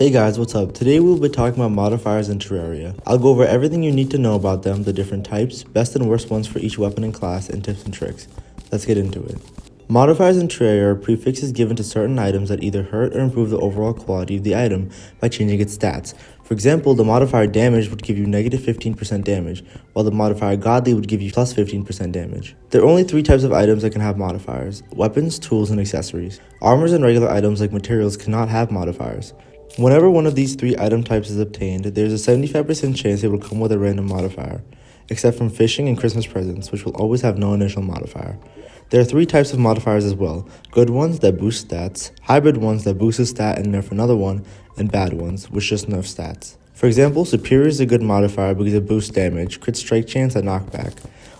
Hey guys, what's up? Today we'll be talking about modifiers in Terraria. I'll go over everything you need to know about them, the different types, best and worst ones for each weapon and class, and tips and tricks. Let's get into it. Modifiers in Terraria are prefixes given to certain items that either hurt or improve the overall quality of the item by changing its stats. For example, the modifier damage would give you negative 15% damage, while the modifier godly would give you plus 15% damage. There are only three types of items that can have modifiers: weapons, tools, and accessories. Armors and regular items like materials cannot have modifiers. Whenever one of these three item types is obtained, there is a 75% chance it will come with a random modifier, except from fishing and Christmas presents, which will always have no initial modifier. There are three types of modifiers as well: good ones that boost stats, hybrid ones that boost a stat and nerf another one, and bad ones, which just nerf stats. For example, superior is a good modifier because it boosts damage, crit strike chance, and knockback.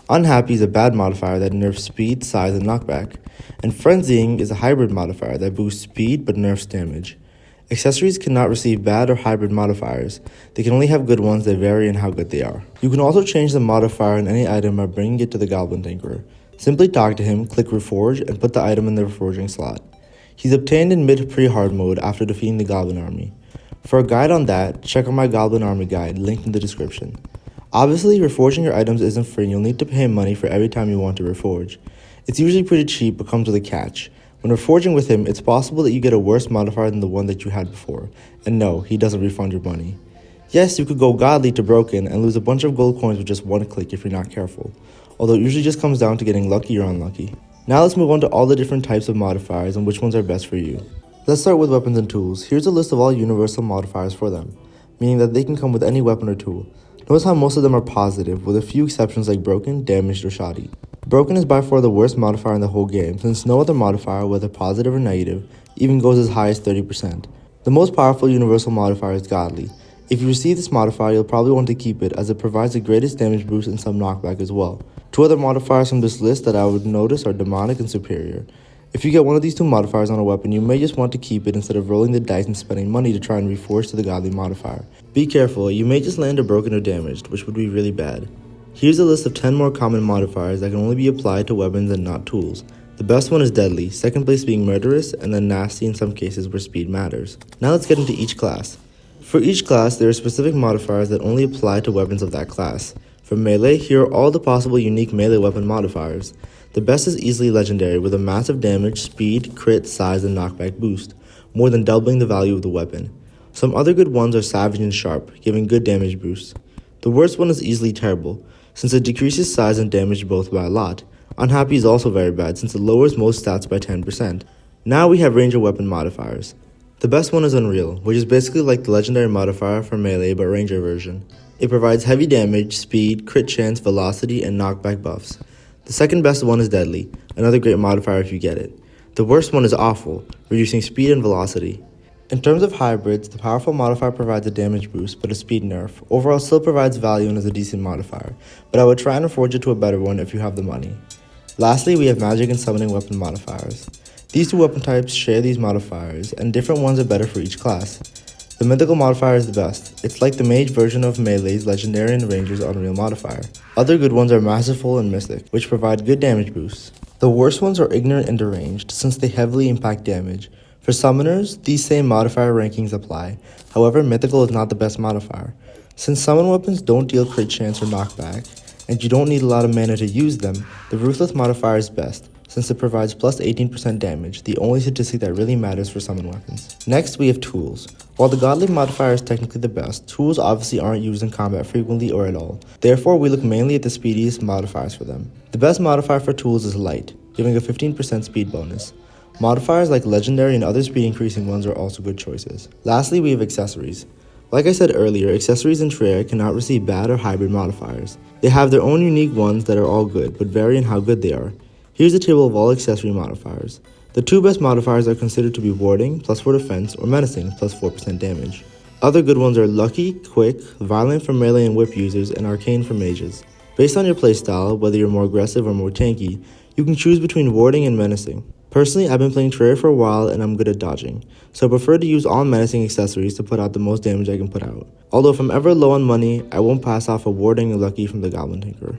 Unhappy is a bad modifier that nerfs speed, size, and knockback. And frenzying is a hybrid modifier that boosts speed but nerfs damage. Accessories cannot receive bad or hybrid modifiers. They can only have good ones that vary in how good they are. You can also change the modifier in any item by bringing it to the Goblin Tinkerer. Simply talk to him, click Reforge, and put the item in the reforging slot. He's obtained in mid-pre-hard mode after defeating the Goblin Army. For a guide on that, check out my Goblin Army guide, linked in the description. Obviously, reforging your items isn't free and you'll need to pay money for every time you want to reforge. It's usually pretty cheap but comes with a catch. When reforging with him, it's possible that you get a worse modifier than the one that you had before. And no, he doesn't refund your money. Yes, you could go godly to broken and lose a bunch of gold coins with just one click if you're not careful, although it usually just comes down to getting lucky or unlucky. Now let's move on to all the different types of modifiers and which ones are best for you. Let's start with weapons and tools. Here's a list of all universal modifiers for them, meaning that they can come with any weapon or tool. Notice how most of them are positive, with a few exceptions like broken, damaged, or shoddy. Broken is by far the worst modifier in the whole game, since no other modifier, whether positive or negative, even goes as high as 30%. The most powerful universal modifier is godly. If you receive this modifier, you'll probably want to keep it, as it provides the greatest damage boost and some knockback as well. Two other modifiers from this list that I would notice are demonic and superior. If you get one of these two modifiers on a weapon, you may just want to keep it instead of rolling the dice and spending money to try and reforge to the godly modifier. Be careful, you may just land a broken or damaged, which would be really bad. Here's a list of 10 more common modifiers that can only be applied to weapons and not tools. The best one is deadly, second place being murderous, and then nasty in some cases where speed matters. Now let's get into each class. For each class, there are specific modifiers that only apply to weapons of that class. For melee, here are all the possible unique melee weapon modifiers. The best is easily legendary with a massive damage, speed, crit, size, and knockback boost, more than doubling the value of the weapon. Some other good ones are savage and sharp, giving good damage boosts. The worst one is easily terrible, since it decreases size and damage both by a lot. Unhappy is also very bad, since it lowers most stats by 10%. Now we have ranger weapon modifiers. The best one is Unreal, which is basically like the legendary modifier for melee but ranger version. It provides heavy damage, speed, crit chance, velocity, and knockback buffs. The second best one is Deadly, another great modifier if you get it. The worst one is Awful, reducing speed and velocity. In terms of hybrids, the powerful modifier provides a damage boost, but a speed nerf. Overall, still provides value and is a decent modifier, but I would try and reforge it to a better one if you have the money. Lastly, we have magic and summoning weapon modifiers. These two weapon types share these modifiers, and different ones are better for each class. The mythical modifier is the best. It's like the mage version of Melee's legendary and ranger's Unreal modifier. Other good ones are Masterful and Mystic, which provide good damage boosts. The worst ones are Ignorant and Deranged, since they heavily impact damage. For summoners, these same modifier rankings apply. However, Mythical is not the best modifier. Since summon weapons don't deal crit chance or knockback, and you don't need a lot of mana to use them, the Ruthless modifier is best, since it provides plus 18% damage, the only statistic that really matters for summon weapons. Next, we have tools. While the godly modifier is technically the best, tools obviously aren't used in combat frequently or at all. Therefore, we look mainly at the speediest modifiers for them. The best modifier for tools is Light, giving a 15% speed bonus. Modifiers like legendary and other speed increasing ones are also good choices. Lastly, we have accessories. Like I said earlier, accessories in Terraria cannot receive bad or hybrid modifiers. They have their own unique ones that are all good, but vary in how good they are. Here's a table of all accessory modifiers. The two best modifiers are considered to be Warding, plus 4 defense, or Menacing, plus 4% damage. Other good ones are Lucky, Quick, Violent for melee and whip users, and Arcane for mages. Based on your playstyle, whether you're more aggressive or more tanky, you can choose between Warding and Menacing. Personally, I've been playing Terraria for a while and I'm good at dodging, so I prefer to use all menacing accessories to put out the most damage I can put out. Although if I'm ever low on money, I won't pass off a Warding or Lucky from the Goblin Tinkerer.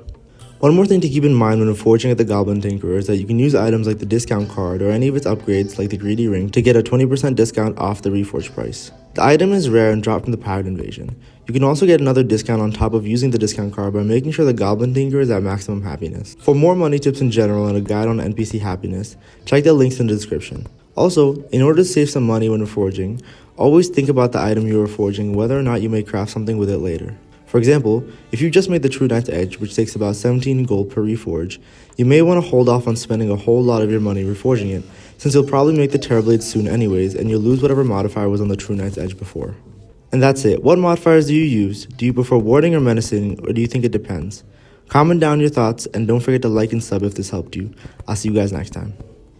One more thing to keep in mind when forging at the Goblin Tinkerer is that you can use items like the discount card or any of its upgrades like the Greedy Ring to get a 20% discount off the reforged price. The item is rare and dropped from the Pirate Invasion. You can also get another discount on top of using the discount card by making sure the Goblin Tinkerer is at maximum happiness. For more money tips in general and a guide on NPC Happiness, check the links in the description. Also, in order to save some money when reforging, always think about the item you are forging, whether or not you may craft something with it later. For example, if you just made the True Knight's Edge, which takes about 17 gold per reforge, you may want to hold off on spending a whole lot of your money reforging it, since you'll probably make the Terrorblade soon anyways, and you'll lose whatever modifier was on the True Knight's Edge before. And that's it. What modifiers do you use? Do you prefer warding or menacing, or do you think it depends? Comment down your thoughts, and don't forget to like and sub if this helped you. I'll see you guys next time.